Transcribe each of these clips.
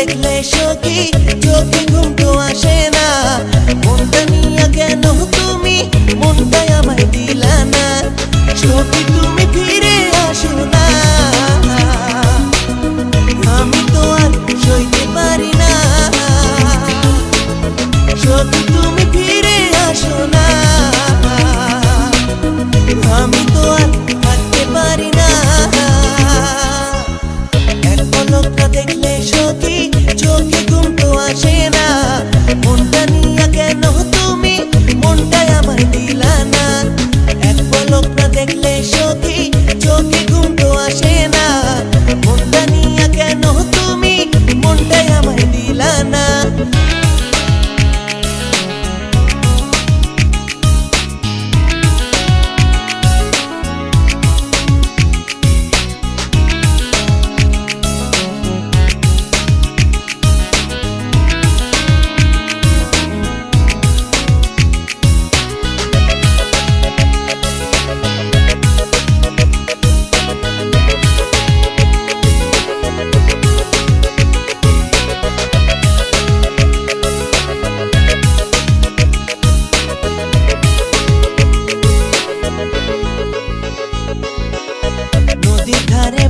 দেখলে সখী চোখে ঘুম তো আসে না। মনটা নিয়ে কেন তুমি মনটাই আমায় দিলা না। সখী তুমি ফিরে আসো না, আমি তো আর সইতে পারি না। সখী তুমি ফিরে আসো না, আমি তো আর থাকতে পারি না। এক পলকটা দেখলে সখী চোখে ঘুম তো আসে না। মনটা নিয়ে কেন তুমি মনটাই আমায় দিলা না। এক পলকটা দেখলে সখী চোখে ঘুম তো আসে না। মনটা নিয়ে কেন তুমি মনটাই আমায় দিলা না।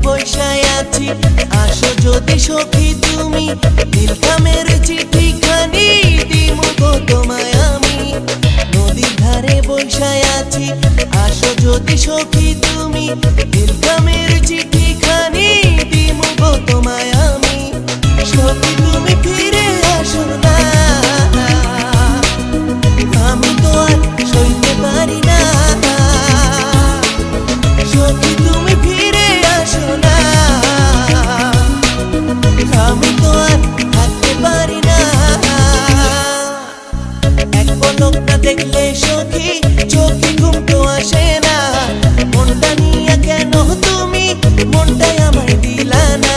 বৈশায় আছি আসো যদি সখী তুমি, নীলখামের চিঠিখানি দিমু গো তোমায় আমি। নদীর ধারে বৈশায় আছি আসো যদি সখী তুমি, নীলখামের চিঠিখানি দিমু গো তোমায় আমি। সখী তুমি ফিরে আসো না, আমি তো আর সইতে পারি না। সখী তুমি ফিরে আসো না, আমি তো আর থাকতে পারি না। এক পলকটা দেখলে সখী চোখে ঘুম তো আসে না। মনটা নিয়ে কেন তুমি মনটাই আমায় দিলা না।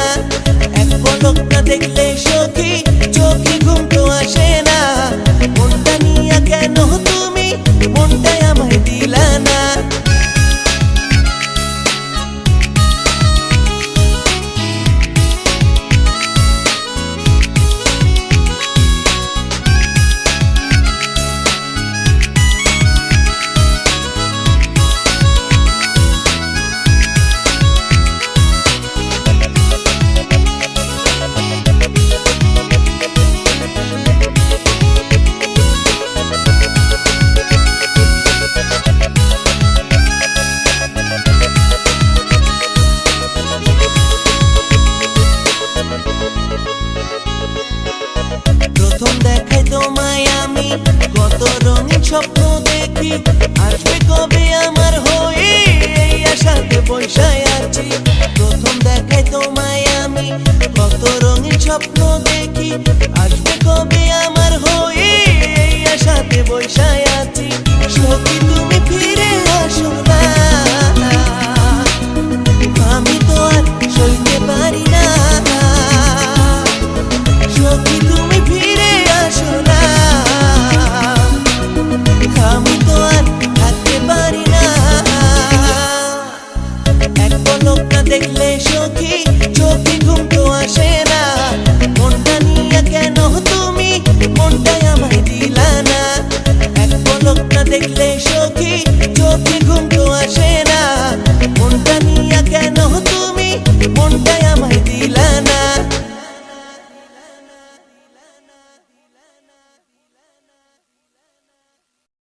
এক পলকটা দেখলে সখী চোখে ঘুম তো আসে না। মনটা নিয়ে কেন তুমি মনটাই আমায় দিলা না। প্রথম দেখায় তোমায় আমি কত রঙিন স্বপ্ন দেখি, আসবে কবে আমার হয়ে এই আশাতে বৈশায় আছি। প্রথম দেখায় তোমায় আমি কত রঙিন স্বপ্ন দেখি, আসবে কবে আমার হয়ে এই আশাতে বৈশায় আছি। সখী তুমি ফিরে আসো না, আমি তো আর সইতে পারি না। সখী তুমি ফিরে আসো না, আমি তো আর থাকতে পারি না। এক পলকটা দেখলে সখী চোখে ঘুম তো আসে না। মনটা নিয়ে কেন তুমি মনটাই আমায় দিলা না। এক পলকটা দেখলে